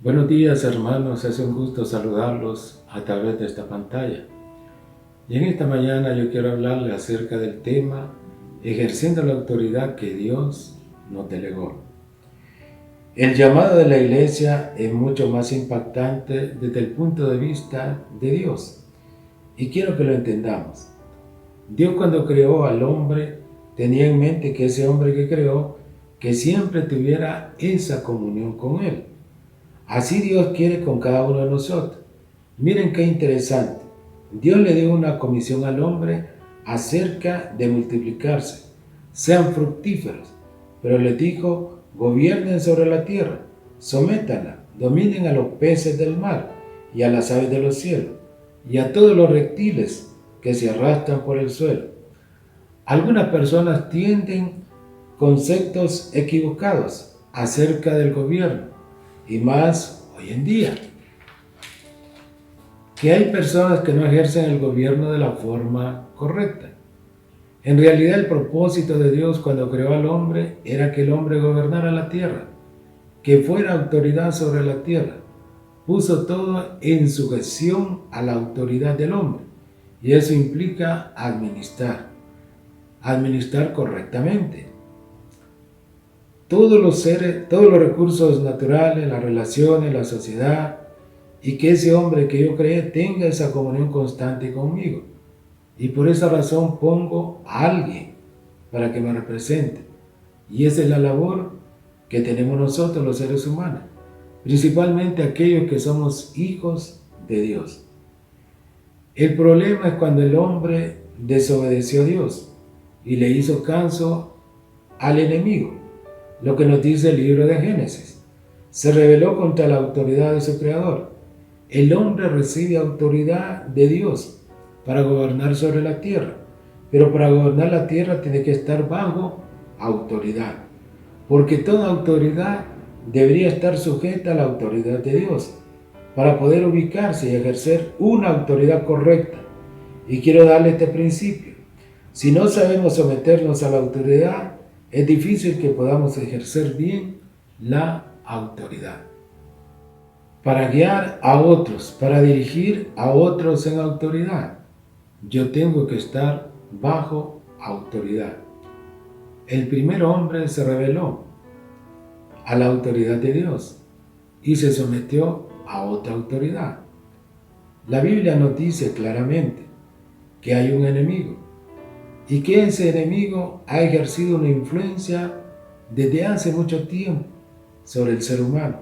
Buenos días, hermanos, es un gusto saludarlos a través de esta pantalla. Y en esta mañana yo quiero hablarles acerca del tema ejerciendo la autoridad que Dios nos delegó. El llamado de la iglesia es mucho más impactante desde el punto de vista de Dios. Y quiero que lo entendamos. Dios, cuando creó al hombre, tenía en mente que ese hombre que creó, que siempre tuviera esa comunión con Él. Así Dios quiere con cada uno de nosotros. Miren qué interesante. Dios le dio una comisión al hombre acerca de multiplicarse. Sean fructíferos. Pero les dijo, gobiernen sobre la tierra, sométanla, dominen a los peces del mar y a las aves de los cielos y a todos los reptiles que se arrastran por el suelo. Algunas personas tienen conceptos equivocados acerca del gobierno, y más hoy en día, que hay personas que no ejercen el gobierno de la forma correcta. En realidad, el propósito de Dios cuando creó al hombre era que el hombre gobernara la tierra, que fuera autoridad sobre la tierra. Puso todo en sujeción a la autoridad del hombre, y eso implica administrar correctamente. Todos los seres, todos los recursos naturales, las relaciones, la sociedad, y que ese hombre que yo creé tenga esa comunión constante conmigo. Y por esa razón pongo a alguien para que me represente. Y esa es la labor que tenemos nosotros los seres humanos, principalmente aquellos que somos hijos de Dios. El problema es cuando el hombre desobedeció a Dios y le hizo caso al enemigo. Lo que nos dice el libro de Génesis. Se rebeló contra la autoridad de su creador. El hombre recibe autoridad de Dios para gobernar sobre la tierra, pero para gobernar la tierra tiene que estar bajo autoridad, porque toda autoridad debería estar sujeta a la autoridad de Dios para poder ubicarse y ejercer una autoridad correcta. Y quiero darle este principio. Si no sabemos someternos a la autoridad, es difícil que podamos ejercer bien la autoridad. Para guiar a otros, para dirigir a otros en autoridad, yo tengo que estar bajo autoridad. El primer hombre se rebeló a la autoridad de Dios y se sometió a otra autoridad. La Biblia nos dice claramente que hay un enemigo y que ese enemigo ha ejercido una influencia desde hace mucho tiempo sobre el ser humano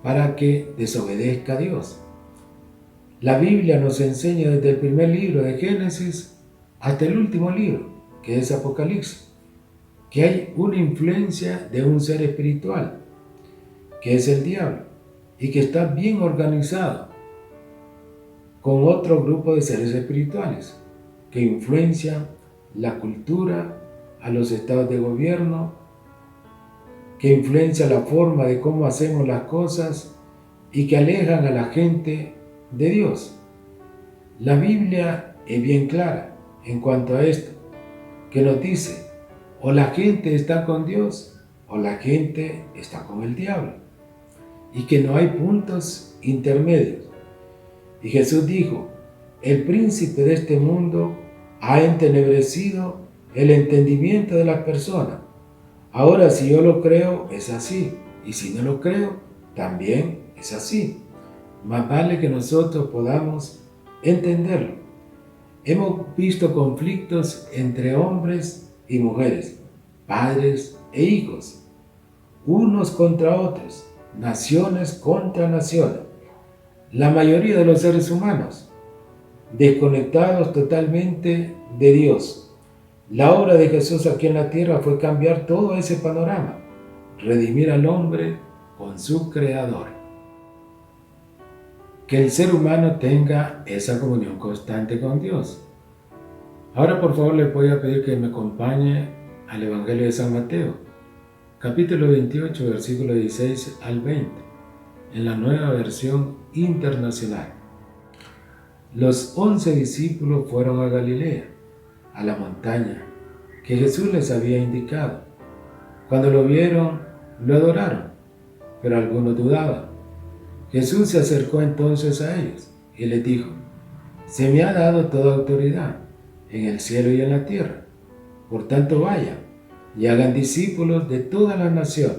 para que desobedezca a Dios. La Biblia nos enseña desde el primer libro de Génesis hasta el último libro, que es Apocalipsis, que hay una influencia de un ser espiritual, que es el diablo, y que está bien organizado con otro grupo de seres espirituales que influencian la cultura, a los estados de gobierno, que influencia la forma de cómo hacemos las cosas y que alejan a la gente de Dios. La Biblia es bien clara en cuanto a esto, que nos dice, o la gente está con Dios o la gente está con el diablo, y que no hay puntos intermedios. Y Jesús dijo, el príncipe de este mundo ha entenebrecido el entendimiento de las personas. Ahora, si yo lo creo, es así, y si no lo creo, también es así. Más vale que nosotros podamos entenderlo. Hemos visto conflictos entre hombres y mujeres, padres e hijos, unos contra otros, naciones contra naciones. La mayoría de los seres humanos, desconectados totalmente de Dios. La obra de Jesús aquí en la tierra fue cambiar todo ese panorama, redimir al hombre con su Creador. Que el ser humano tenga esa comunión constante con Dios. Ahora, por favor, les voy a pedir que me acompañe al Evangelio de San Mateo, capítulo 28, versículo 16 al 20, en la Nueva Versión Internacional. Los 11 discípulos fueron a Galilea, a la montaña que Jesús les había indicado. Cuando lo vieron, lo adoraron, pero algunos dudaban. Jesús se acercó entonces a ellos y les dijo: se me ha dado toda autoridad en el cielo y en la tierra. Por tanto vayan y hagan discípulos de todas las naciones,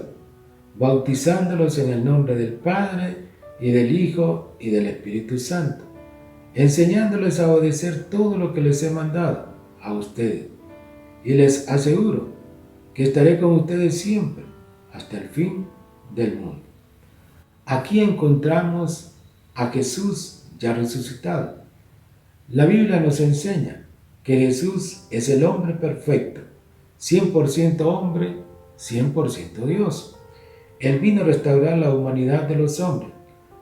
bautizándolos en el nombre del Padre y del Hijo y del Espíritu Santo, enseñándoles a obedecer todo lo que les he mandado a ustedes. Y les aseguro que estaré con ustedes siempre, hasta el fin del mundo. Aquí encontramos a Jesús ya resucitado. La Biblia nos enseña que Jesús es el hombre perfecto, 100% hombre, 100% Dios. Él vino a restaurar la humanidad de los hombres,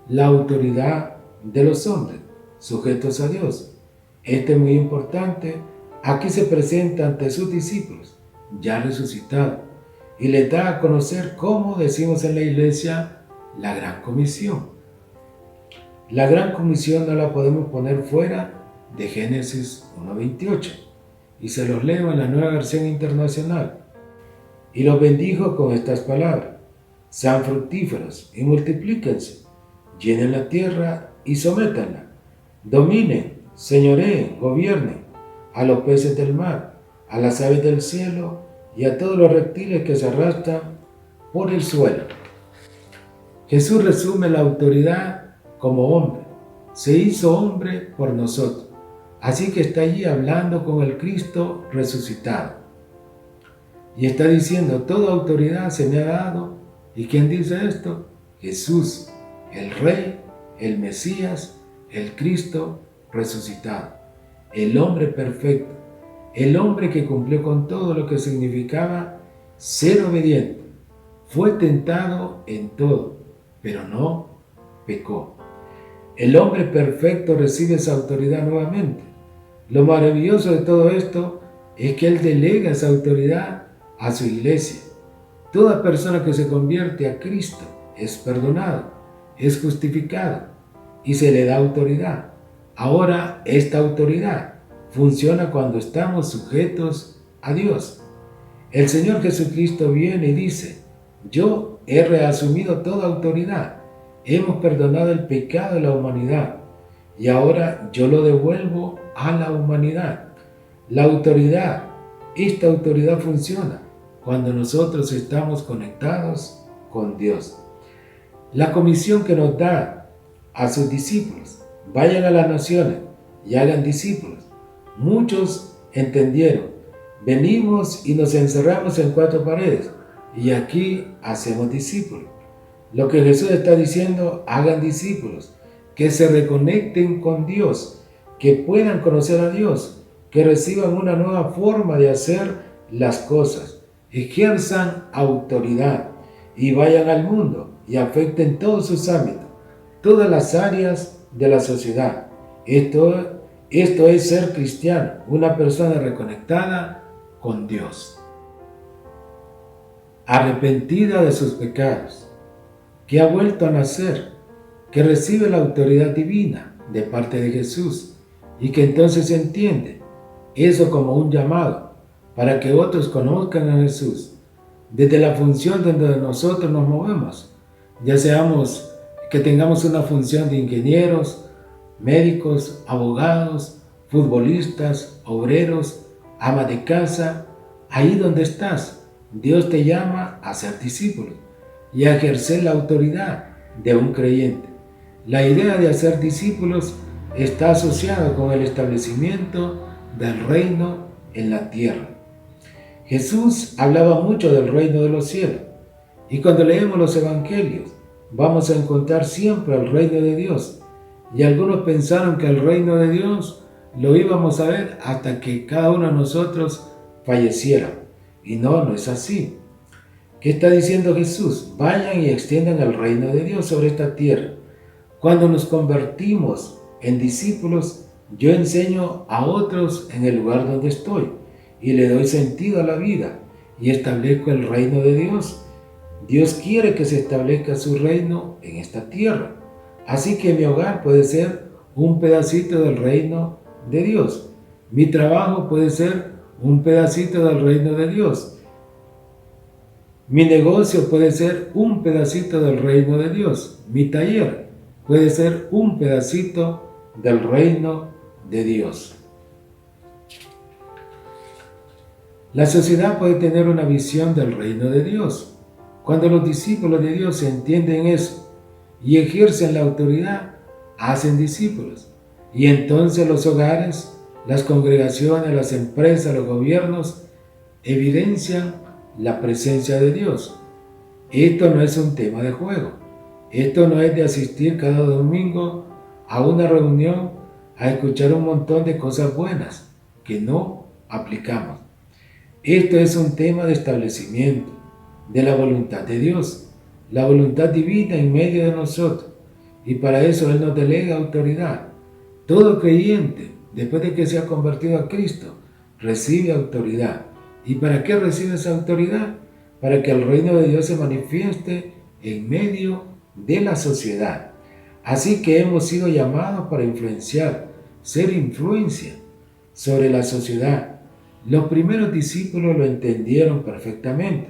la autoridad de los hombres, sujetos a Dios. Esto es muy importante. Aquí se presenta ante sus discípulos, ya resucitado, y les da a conocer, como decimos en la iglesia, la Gran Comisión. La Gran Comisión no la podemos poner fuera de Génesis 1:28, y se los leo en la Nueva Versión Internacional. Y los bendijo con estas palabras: sean fructíferos y multiplíquense, llenen la tierra y sométanla, dominen, señoreen, gobiernen a los peces del mar, a las aves del cielo y a todos los reptiles que se arrastran por el suelo. Jesús resume la autoridad como hombre. Se hizo hombre por nosotros. Así que está allí hablando con el Cristo resucitado. Y está diciendo: toda autoridad se me ha dado. ¿Y quién dice esto? Jesús, el Rey, el Mesías, el Cristo resucitado. El hombre perfecto, el hombre que cumplió con todo lo que significaba ser obediente. Fue tentado en todo, pero no pecó. El hombre perfecto recibe esa autoridad nuevamente. Lo maravilloso de todo esto es que Él delega esa autoridad a su iglesia. Toda persona que se convierte a Cristo es perdonada, es justificada y se le da autoridad. Ahora, esta autoridad funciona cuando estamos sujetos a Dios. El Señor Jesucristo viene y dice: yo he reasumido toda autoridad, hemos perdonado el pecado de la humanidad y ahora yo lo devuelvo a la humanidad. La autoridad, esta autoridad funciona cuando nosotros estamos conectados con Dios. La comisión que nos da a sus discípulos: vayan a las naciones y hagan discípulos. Muchos entendieron: venimos y nos encerramos en 4 paredes y aquí hacemos discípulos. Lo que Jesús está diciendo: hagan discípulos, que se reconecten con Dios, que puedan conocer a Dios, que reciban una nueva forma de hacer las cosas, ejerzan autoridad y vayan al mundo y afecten todos sus ámbitos, todas las áreas de la sociedad. Esto es ser cristiano, una persona reconectada con Dios, arrepentida de sus pecados, que ha vuelto a nacer, que recibe la autoridad divina de parte de Jesús y que entonces entiende eso como un llamado para que otros conozcan a Jesús desde la función donde nosotros nos movemos, ya seamos que tengamos una función de ingenieros, médicos, abogados, futbolistas, obreros, ama de casa. Ahí donde estás, Dios te llama a ser discípulo y a ejercer la autoridad de un creyente. La idea de hacer discípulos está asociada con el establecimiento del reino en la tierra. Jesús hablaba mucho del reino de los cielos, y cuando leemos los evangelios vamos a encontrar siempre el reino de Dios, y algunos pensaron que el reino de Dios lo íbamos a ver hasta que cada uno de nosotros falleciera, y no es así. ¿Qué está diciendo Jesús? Vayan y extiendan el reino de Dios sobre esta tierra. Cuando nos convertimos en discípulos, yo enseño a otros en el lugar donde estoy y le doy sentido a la vida y establezco el reino de Dios. Dios quiere que se establezca su reino en esta tierra. Así que mi hogar puede ser un pedacito del reino de Dios. Mi trabajo puede ser un pedacito del reino de Dios. Mi negocio puede ser un pedacito del reino de Dios. Mi taller puede ser un pedacito del reino de Dios. La sociedad puede tener una visión del reino de Dios. Cuando los discípulos de Dios entienden eso y ejercen la autoridad, hacen discípulos. Y entonces los hogares, las congregaciones, las empresas, los gobiernos evidencian la presencia de Dios. Esto no es un tema de juego. Esto no es de asistir cada domingo a una reunión a escuchar un montón de cosas buenas que no aplicamos. Esto es un tema de establecimiento de la voluntad de Dios, la voluntad divina en medio de nosotros. Y para eso Él nos delega autoridad. Todo creyente, después de que se ha convertido a Cristo, recibe autoridad. ¿Y para qué recibe esa autoridad? Para que el reino de Dios se manifieste en medio de la sociedad. Así que hemos sido llamados para influenciar, ser influencia sobre la sociedad. Los primeros discípulos lo entendieron perfectamente.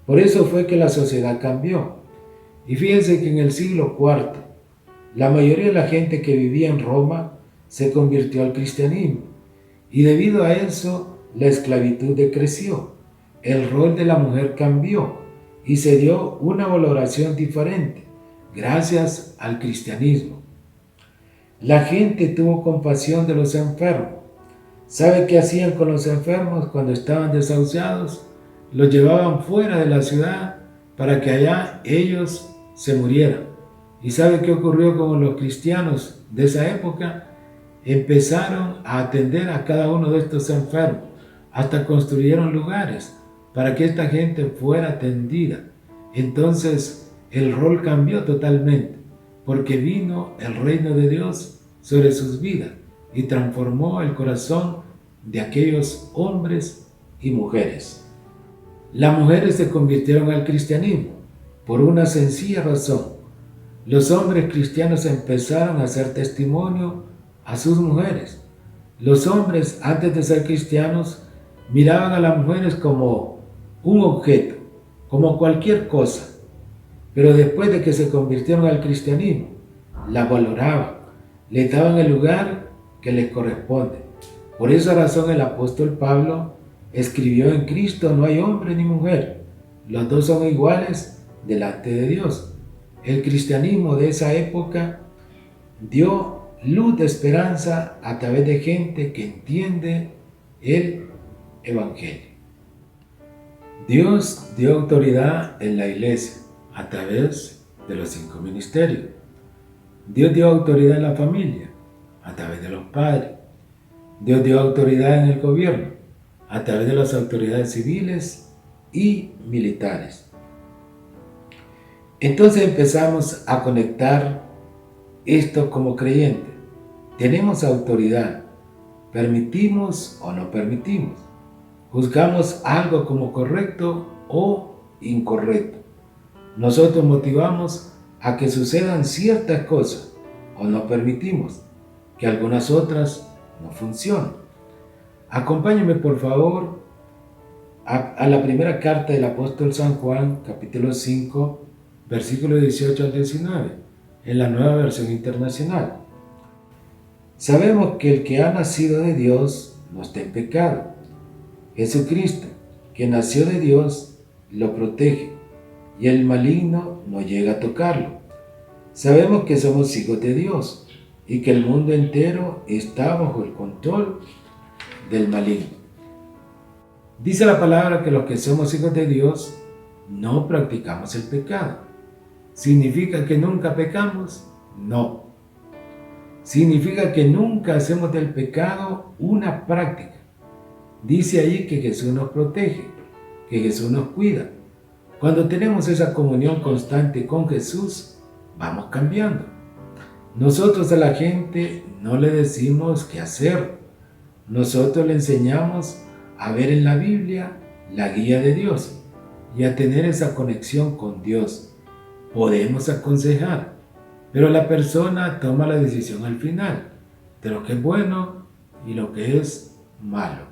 Por eso fue que la sociedad cambió. Y fíjense que en el siglo IV, la mayoría de la gente que vivía en Roma se convirtió al cristianismo. Y debido a eso, la esclavitud decreció. El rol de la mujer cambió y se dio una valoración diferente gracias al cristianismo. La gente tuvo compasión de los enfermos. ¿Sabe qué hacían con los enfermos cuando estaban desahuciados? Los llevaban fuera de la ciudad para que allá ellos se murieran. ¿Y sabe qué ocurrió con los cristianos de esa época? Empezaron a atender a cada uno de estos enfermos, hasta construyeron lugares para que esta gente fuera atendida. Entonces el rol cambió totalmente, porque vino el reino de Dios sobre sus vidas y transformó el corazón de aquellos hombres y mujeres. Las mujeres se convirtieron al cristianismo por una sencilla razón. Los hombres cristianos empezaron a hacer testimonio a sus mujeres. Los hombres, antes de ser cristianos, miraban a las mujeres como un objeto, como cualquier cosa. Pero después de que se convirtieron al cristianismo, las valoraban, les daban el lugar que les corresponde. Por esa razón el apóstol Pablo escribió: en Cristo no hay hombre ni mujer, los dos son iguales delante de Dios. El cristianismo de esa época dio luz de esperanza a través de gente que entiende el Evangelio. Dios dio autoridad en la iglesia a través de los 5 ministerios. Dios dio autoridad en la familia a través de los padres. Dios dio autoridad en el gobierno a través de las autoridades civiles y militares. Entonces empezamos a conectar esto como creyentes. Tenemos autoridad. ¿Permitimos o no permitimos? ¿Juzgamos algo como correcto o incorrecto? Nosotros motivamos a que sucedan ciertas cosas o no permitimos que algunas otras no funcionen. Acompáñenme por favor a la primera carta del apóstol San Juan, capítulo 5, versículos 18 al 19, en la Nueva Versión Internacional. Sabemos que el que ha nacido de Dios no está en pecado. Jesucristo, que nació de Dios, lo protege, y el maligno no llega a tocarlo. Sabemos que somos hijos de Dios, y que el mundo entero está bajo el control del maligno. Dice la palabra que los que somos hijos de Dios no practicamos el pecado. ¿Significa que nunca pecamos? No. Significa que nunca hacemos del pecado una práctica. Dice allí que Jesús nos protege, que Jesús nos cuida. Cuando tenemos esa comunión constante con Jesús, vamos cambiando. Nosotros a la gente no le decimos qué hacer. Nosotros le enseñamos a ver en la Biblia la guía de Dios y a tener esa conexión con Dios. Podemos aconsejar, pero la persona toma la decisión al final de lo que es bueno y lo que es malo.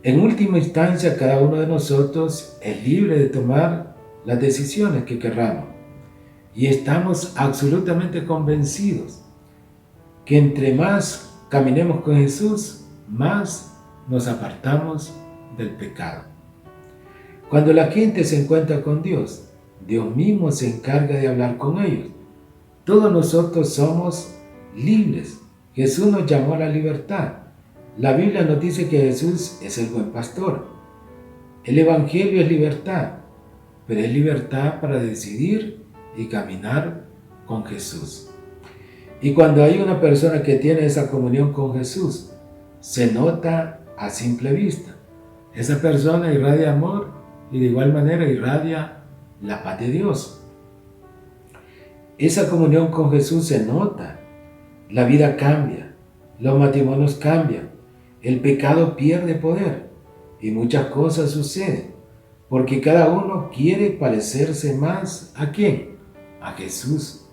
En última instancia, cada uno de nosotros es libre de tomar las decisiones que querramos. y estamos absolutamente convencidos que entre más caminemos con Jesús, más nos apartamos del pecado. Cuando la gente se encuentra con Dios, Dios mismo se encarga de hablar con ellos. Todos nosotros somos libres. Jesús nos llamó a la libertad. La Biblia nos dice que Jesús es el buen pastor. El Evangelio es libertad, pero es libertad para decidir y caminar con Jesús. Y cuando hay una persona que tiene esa comunión con Jesús, se nota a simple vista. Esa persona irradia amor y de igual manera irradia la paz de Dios. Esa comunión con Jesús se nota. La vida cambia, los matrimonios cambian, el pecado pierde poder y muchas cosas suceden porque cada uno quiere parecerse más ¿a quién? A Jesús.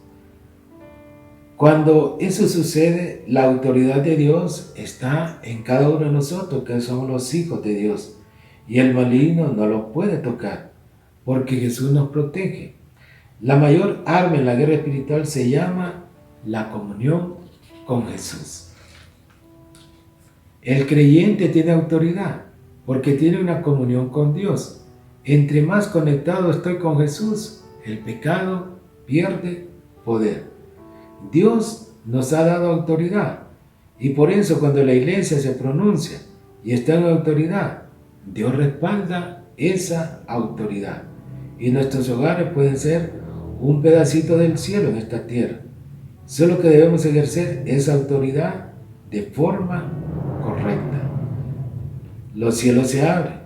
Cuando eso sucede, la autoridad de Dios está en cada uno de nosotros, que somos los hijos de Dios. Y el maligno no lo puede tocar, porque Jesús nos protege. La mayor arma en la guerra espiritual se llama la comunión con Jesús. El creyente tiene autoridad, porque tiene una comunión con Dios. Entre más conectado estoy con Jesús, el pecado pierde poder. Dios nos ha dado autoridad y por eso cuando la iglesia se pronuncia y está en autoridad, Dios respalda esa autoridad y nuestros hogares pueden ser un pedacito del cielo en esta tierra. Solo que debemos ejercer esa autoridad de forma correcta. Los cielos se abren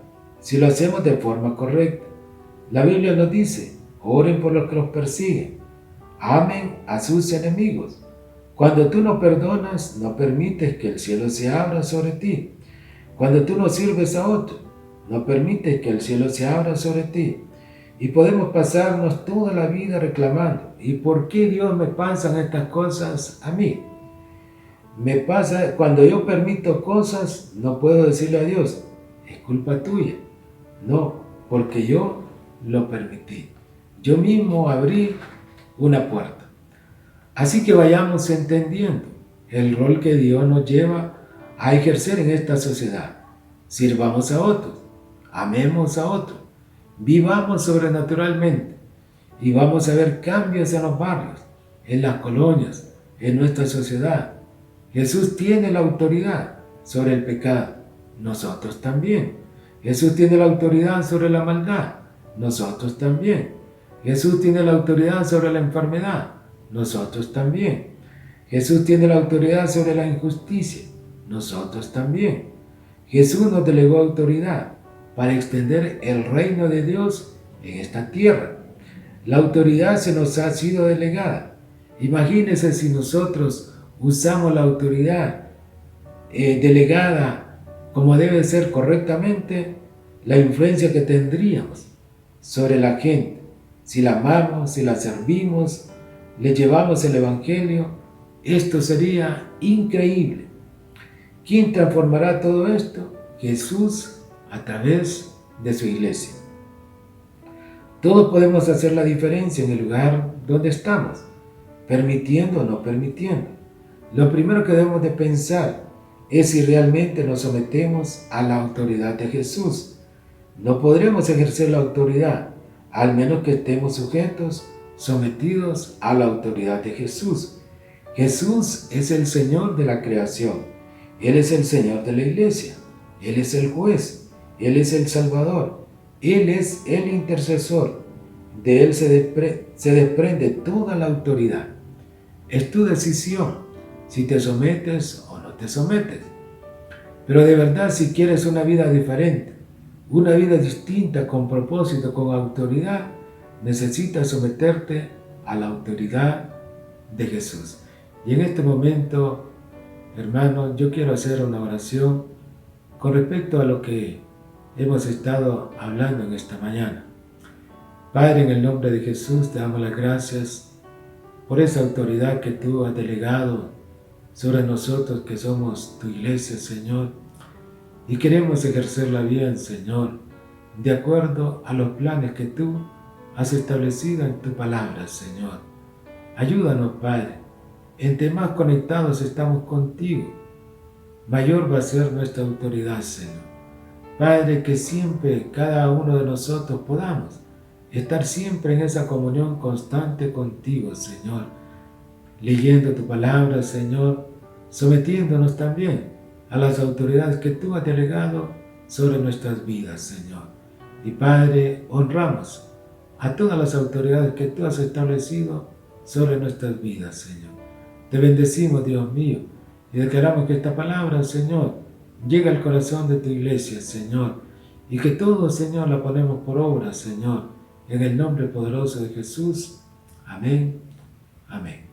si lo hacemos de forma correcta. La Biblia nos dice, oren por los que los persiguen. Amen a sus enemigos. Cuando tú no perdonas, no permites que el cielo se abra sobre ti. Cuando tú no sirves a otro, no permites que el cielo se abra sobre ti. Y podemos pasarnos toda la vida reclamando, ¿y por qué Dios me pasan estas cosas a mí? Me pasa, cuando yo permito cosas, no puedo decirle a Dios, es culpa tuya. No, porque yo lo permití. Yo mismo abrí una puerta. Así que vayamos entendiendo el rol que Dios nos lleva a ejercer en esta sociedad. Sirvamos a otros, amemos a otros, vivamos sobrenaturalmente y vamos a ver cambios en los barrios, en las colonias, en nuestra sociedad. Jesús tiene la autoridad sobre el pecado, nosotros también. Jesús tiene la autoridad sobre la maldad, nosotros también. Jesús tiene la autoridad sobre la enfermedad, nosotros también. Jesús tiene la autoridad sobre la injusticia, nosotros también. Jesús nos delegó autoridad para extender el reino de Dios en esta tierra. La autoridad se nos ha sido delegada. Imagínense si nosotros usamos la autoridad delegada como debe ser correctamente, la influencia que tendríamos sobre la gente. Si la amamos, si la servimos, le llevamos el Evangelio, esto sería increíble. ¿Quién transformará todo esto? Jesús a través de su iglesia. Todos podemos hacer la diferencia en el lugar donde estamos, permitiendo o no permitiendo. Lo primero que debemos de pensar es si realmente nos sometemos a la autoridad de Jesús. No podremos ejercer la autoridad al menos que estemos sujetos, sometidos a la autoridad de Jesús. Jesús es el Señor de la creación. Él es el Señor de la iglesia. Él es el juez. Él es el Salvador. Él es el intercesor. De Él se desprende toda la autoridad. Es tu decisión si te sometes o no te sometes. Pero de verdad, si quieres una vida diferente, una vida distinta, con propósito, con autoridad, necesitas someterte a la autoridad de Jesús. Y en este momento, hermanos, yo quiero hacer una oración con respecto a lo que hemos estado hablando en esta mañana. Padre, en el nombre de Jesús, te damos las gracias por esa autoridad que tú has delegado sobre nosotros que somos tu iglesia, Señor. Y queremos ejercerla bien, Señor, de acuerdo a los planes que tú has establecido en tu palabra, Señor. Ayúdanos, Padre. Entre más conectados estamos contigo, mayor va a ser nuestra autoridad, Señor. Padre, que siempre cada uno de nosotros podamos estar siempre en esa comunión constante contigo, Señor, leyendo tu palabra, Señor, sometiéndonos también a las autoridades que tú has delegado sobre nuestras vidas, Señor. Y Padre, honramos a todas las autoridades que tú has establecido sobre nuestras vidas, Señor. Te bendecimos, Dios mío, y declaramos que esta palabra, Señor, llega al corazón de tu iglesia, Señor, y que todo, Señor, la ponemos por obra, Señor, en el nombre poderoso de Jesús. Amén. Amén.